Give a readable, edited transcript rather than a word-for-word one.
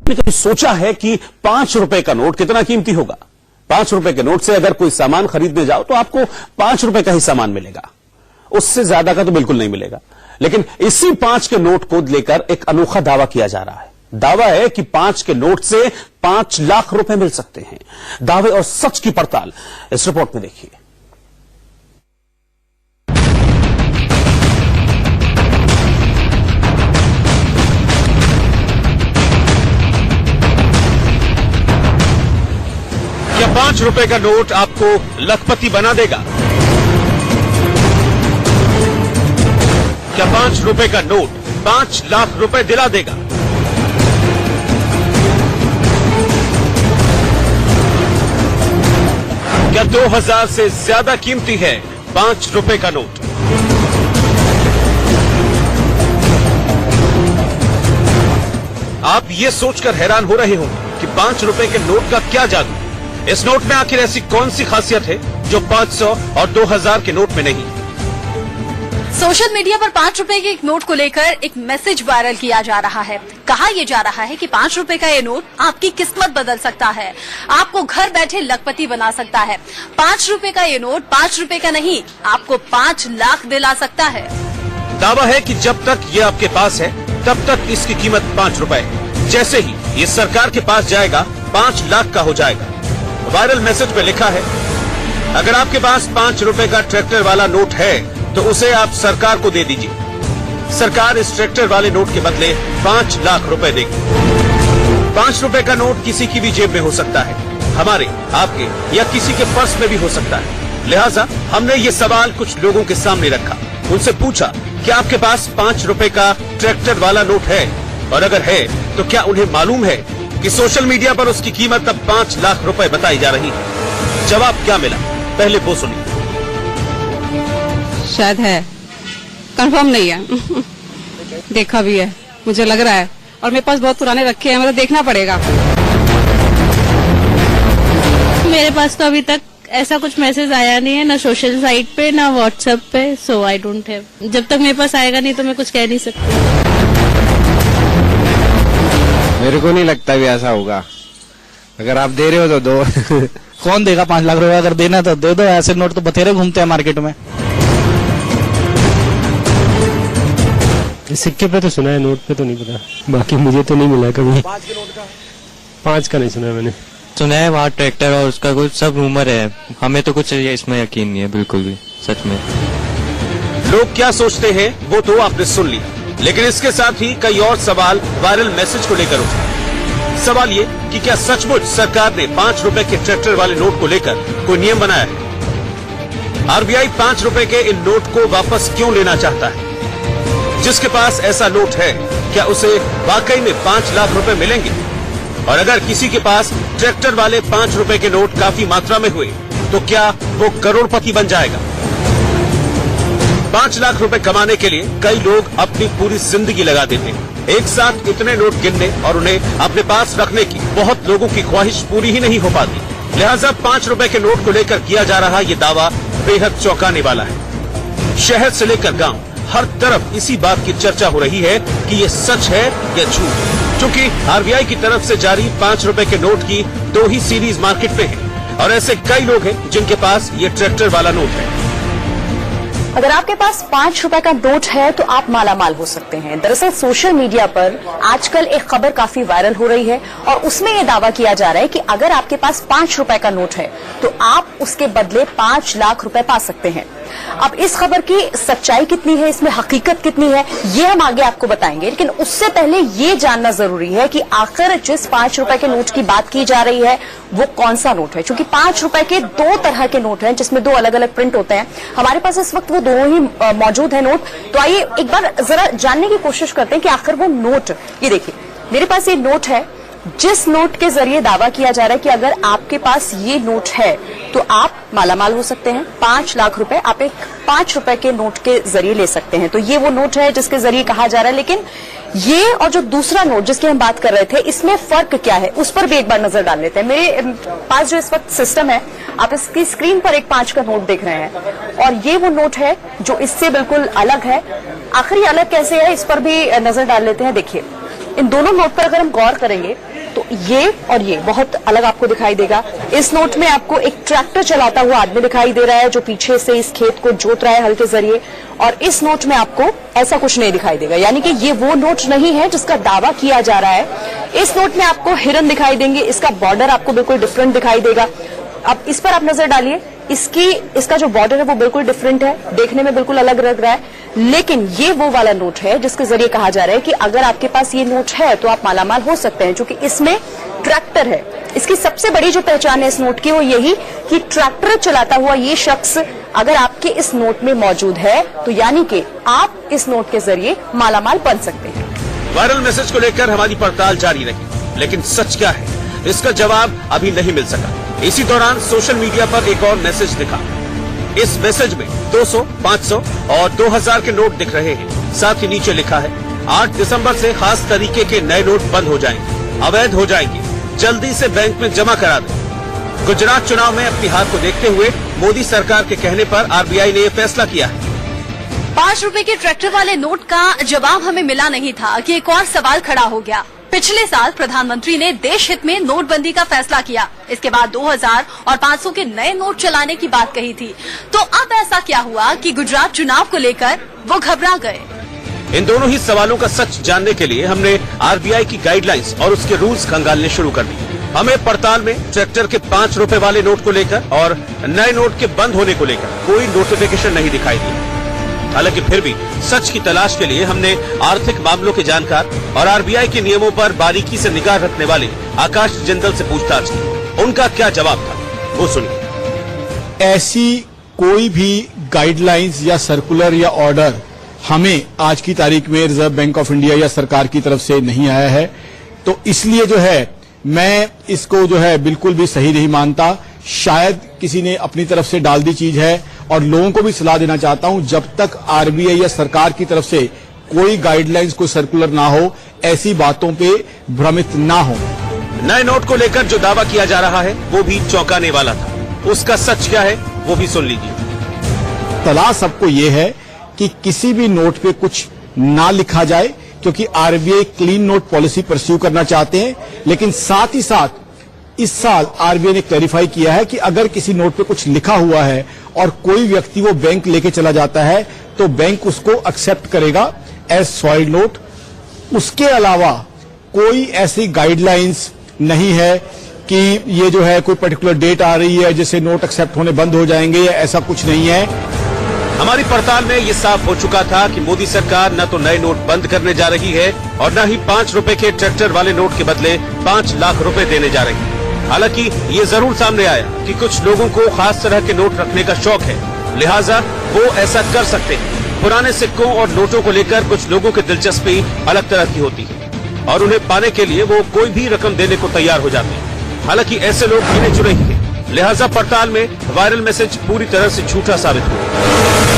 आपने कभी सोचा है कि 5 रुपए का नोट कितना कीमती होगा? 5 रुपए के नोट से अगर कोई सामान खरीदने जाओ तो आपको 5 रुपए का ही सामान मिलेगा, उससे ज्यादा का तो बिल्कुल नहीं मिलेगा। लेकिन इसी 5 के नोट को लेकर एक अनोखा दावा किया जा रहा है। दावा है कि 5 के नोट से 5 लाख रुपए मिल सकते हैं। दावे और सच की पड़ताल इस रिपोर्ट में देखिए। क्या 5 रुपए का नोट आपको लखपति बना देगा? क्या 5 रुपए का नोट 5 लाख रुपए दिला देगा? क्या 2000 से ज्यादा कीमती है 5 रुपए का नोट? आप ये सोचकर हैरान हो रहे होंगे कि 5 रुपए के नोट का क्या जादू? इस नोट में आखिर ऐसी कौन सी खासियत है जो 500 और 2000 के नोट में नहीं? सोशल मीडिया पर 5 रुपए के एक नोट को लेकर एक मैसेज वायरल किया जा रहा है। कहा यह जा रहा है कि 5 रुपए का ये नोट आपकी किस्मत बदल सकता है, आपको घर बैठे लखपति बना सकता है। 5 रुपए का ये नोट 5 रुपए का नहीं, आपको 5 लाख दिला सकता है। दावा है कि जब तक ये आपके पास है तब तक इसकी कीमत 5 रुपए है। जैसे ही ये सरकार के पास जाएगा 5 लाख का हो जाएगा। वायरल मैसेज में लिखा है, अगर आपके पास 5 रुपए का ट्रैक्टर वाला नोट है तो उसे आप सरकार को दे दीजिए। सरकार इस ट्रैक्टर वाले नोट के बदले 5 लाख रुपए देगी। 5 रुपए का नोट किसी की भी जेब में हो सकता है, हमारे, आपके या किसी के पर्स में भी हो सकता है। लिहाजा हमने ये सवाल कुछ लोगों के सामने रखा। उनसे पूछा कि आपके पास 5 रुपए का ट्रैक्टर वाला नोट है, और अगर है तो क्या उन्हें मालूम है कि सोशल मीडिया पर उसकी कीमत अब 5 लाख रुपए बताई जा रही है? जवाब क्या मिला, पहले वो सुनिए। शायद है, कंफर्म नहीं है। देखा भी है, मुझे लग रहा है, और मेरे पास बहुत पुराने रखे हैं, मतलब देखना पड़ेगा। मेरे पास तो अभी तक ऐसा कुछ मैसेज आया नहीं है, ना सोशल साइट पे ना व्हाट्सएप पे, सो आई डोंट हैव। जब तक मेरे पास आएगा नहीं तो मैं कुछ कह नहीं सकती। मेरे को नहीं लगता भी ऐसा होगा। अगर आप दे रहे हो तो दो। कौन देगा 5 लाख रुपए? अगर देना तो दे दो। ऐसे नोट तो बथेरे घूमते हैं मार्केट में। सिक्के पे तो सुना है, नोट पे तो नहीं पता। बाकी मुझे तो नहीं मिला कभी। 5 के नोट का? 5 का नहीं सुना मैंने। सुना है वहाँ ट्रैक्टर और उसका कुछ सब रूमर है, हमें तो कुछ इसमें यकीन नहीं है बिल्कुल भी, सच में। लोग क्या सोचते हैं वो तो आपने सुन लिया, लेकिन इसके साथ ही कई और सवाल वायरल मैसेज को लेकर उठे। सवाल ये कि क्या सचमुच सरकार ने 5 रुपए के ट्रैक्टर वाले नोट को लेकर कोई नियम बनाया है? आरबीआई 5 रुपए के इन नोट को वापस क्यों लेना चाहता है? जिसके पास ऐसा नोट है, क्या उसे वाकई में 5 लाख रुपए मिलेंगे? और अगर किसी के पास ट्रैक्टर वाले 5 रुपए के नोट काफी मात्रा में हुए तो क्या वो करोड़पति बन जाएगा? 5 लाख रुपए कमाने के लिए कई लोग अपनी पूरी जिंदगी लगा देते हैं। एक साथ इतने नोट गिनने और उन्हें अपने पास रखने की बहुत लोगों की ख्वाहिश पूरी ही नहीं हो पाती। लिहाजा 5 रुपए के नोट को लेकर किया जा रहा ये दावा बेहद चौंकाने वाला है। शहर से लेकर गांव, हर तरफ इसी बात की चर्चा हो रही है कि ये सच है या झूठ। क्योंकि आरबीआई की तरफ से जारी 5 रुपए के नोट की 2 ही सीरीज मार्केट में है, और ऐसे कई लोग हैं जिनके पास ये ट्रैक्टर वाला नोट है। अगर आपके पास 5 रुपए का नोट है तो आप मालामाल हो सकते हैं। दरअसल सोशल मीडिया पर आजकल एक खबर काफी वायरल हो रही है, और उसमें यह दावा किया जा रहा है कि अगर आपके पास 5 रुपए का नोट है तो आप उसके बदले 5 लाख रुपए पा सकते हैं। अब इस खबर की सच्चाई कितनी है, इसमें हकीकत कितनी है, ये हम आगे आपको बताएंगे। लेकिन उससे पहले ये जानना जरूरी है कि आखिर जिस 5 रुपए के नोट की बात की जा रही है वो कौन सा नोट है। क्योंकि 5 रुपए के 2 तरह के नोट हैं, जिसमें 2 अलग अलग प्रिंट होते हैं। हमारे पास इस वक्त वो दोनों ही मौजूद है नोट। तो आइए एक बार जरा जानने की कोशिश करते हैं कि आखिर वो नोट, ये देखिए मेरे पास ये नोट है, जिस नोट के जरिए दावा किया जा रहा है कि अगर आपके पास ये नोट है तो आप मालामाल हो सकते हैं। 5 लाख रुपए आप एक 5 रुपए के नोट के जरिए ले सकते हैं। तो ये वो नोट है जिसके जरिए कहा जा रहा है। लेकिन ये और जो दूसरा नोट जिसकी हम बात कर रहे थे, इसमें फर्क क्या है, उस पर भी एक बार नजर डाल लेते हैं। मेरे पास जो इस वक्त सिस्टम है, आप इसकी स्क्रीन पर एक 5 का नोट देख रहे हैं, और ये वो नोट है जो इससे बिल्कुल अलग है। आखिर ये अलग कैसे है, इस पर भी नजर डाल लेते हैं। देखिए इन दोनों नोट पर अगर हम गौर करेंगे तो ये और ये बहुत अलग आपको दिखाई देगा। इस नोट में आपको एक ट्रैक्टर चलाता हुआ आदमी दिखाई दे रहा है जो पीछे से इस खेत को जोत रहा है हल के जरिए, और इस नोट में आपको ऐसा कुछ नहीं दिखाई देगा, यानी कि ये वो नोट नहीं है जिसका दावा किया जा रहा है। इस नोट में आपको हिरन दिखाई देंगे, इसका बॉर्डर आपको बिल्कुल डिफरेंट दिखाई देगा। अब इस पर आप नजर डालिए, इसका जो बॉर्डर है वो बिल्कुल डिफरेंट है, देखने में बिल्कुल अलग लग रहा है, लेकिन ये वो वाला नोट है जिसके जरिए कहा जा रहा है कि अगर आपके पास ये नोट है तो आप मालामाल हो सकते हैं, क्योंकि इसमें ट्रैक्टर है। इसकी सबसे बड़ी जो पहचान है इस नोट की वो यही कि ट्रैक्टर चलाता हुआ ये शख्स अगर आपके इस नोट में मौजूद है तो यानी कि आप इस नोट के जरिए मालामाल बन सकते हैं। वायरल मैसेज को लेकर हमारी पड़ताल जारी रही, लेकिन सच क्या है इसका जवाब अभी नहीं मिल सका। इसी दौरान सोशल मीडिया पर एक और मैसेज दिखा। इस मैसेज में 200, 500 और 2000 के नोट दिख रहे हैं। साथ ही नीचे लिखा है 8 दिसंबर से खास तरीके के नए नोट बंद हो जाएंगे, अवैध हो जाएंगे, जल्दी से बैंक में जमा करा दें। गुजरात चुनाव में अपनी हार को देखते हुए मोदी सरकार के कहने पर आरबीआई ने यह फैसला किया है। 5 रुपए के ट्रैक्टर वाले नोट का जवाब हमें मिला नहीं था कि एक और सवाल खड़ा हो गया। पिछले साल प्रधानमंत्री ने देश हित में नोटबंदी का फैसला किया, इसके बाद 2000 और 500 के नए नोट चलाने की बात कही थी। तो अब ऐसा क्या हुआ कि गुजरात चुनाव को लेकर वो घबरा गए? इन दोनों ही सवालों का सच जानने के लिए हमने आरबीआई की गाइडलाइंस और उसके रूल्स खंगालने शुरू कर दिए। हमें पड़ताल में ट्रैक्टर के 5 रुपए वाले नोट को लेकर और नए नोट के बंद होने को लेकर कोई नोटिफिकेशन नहीं दिखाई दिया। हालांकि फिर भी सच की तलाश के लिए हमने आर्थिक मामलों के जानकार और आरबीआई के नियमों पर बारीकी से निगाह रखने वाले आकाश जिंदल से पूछताछ की। उनका क्या जवाब था वो सुनिए। ऐसी कोई भी गाइडलाइंस या सर्कुलर या ऑर्डर हमें आज की तारीख में रिजर्व बैंक ऑफ इंडिया या सरकार की तरफ से नहीं आया है, तो इसलिए जो है मैं इसको जो है बिल्कुल भी सही नहीं मानता। शायद किसी ने अपनी तरफ से डाल दी चीज है, और लोगों को भी सलाह देना चाहता हूं जब तक आरबीआई या सरकार की तरफ से कोई गाइडलाइंस, कोई सर्कुलर ना हो, ऐसी बातों पे भ्रमित ना हो। नए नोट को लेकर जो दावा किया जा रहा है वो भी चौंकाने वाला था। उसका सच क्या है वो भी सुन लीजिए। तलाश सबको ये है कि किसी भी नोट पे कुछ ना लिखा जाए, क्योंकि RBI clean note policy pursue करना चाहते हैं। लेकिन साथ ही साथ इस साल आरबीआई ने क्लैरिफाई किया है कि अगर किसी नोट पे कुछ लिखा हुआ है और कोई व्यक्ति वो बैंक लेके चला जाता है तो बैंक उसको एक्सेप्ट करेगा एज सॉइल्ड नोट। उसके अलावा कोई ऐसी गाइडलाइंस नहीं है कि ये जो है कोई पर्टिकुलर डेट आ रही है जिससे नोट एक्सेप्ट होने बंद हो जाएंगे, या ऐसा कुछ नहीं है। हमारी पड़ताल में ये साफ हो चुका था कि मोदी सरकार न तो नए नोट बंद करने जा रही है और न ही 5 रुपए के ट्रैक्टर वाले नोट के बदले 5 लाख रुपए देने जा रही है। हालांकि ये जरूर सामने आया कि कुछ लोगों को खास तरह के नोट रखने का शौक है, लिहाजा वो ऐसा कर सकते हैं। पुराने सिक्कों और नोटों को लेकर कुछ लोगों की दिलचस्पी अलग तरह की होती है और उन्हें पाने के लिए वो कोई भी रकम देने को तैयार हो जाते हैं। हालांकि ऐसे लोग गिने चुने ही हैं, लिहाजा पड़ताल में वायरल मैसेज पूरी तरह से झूठा साबित हुआ।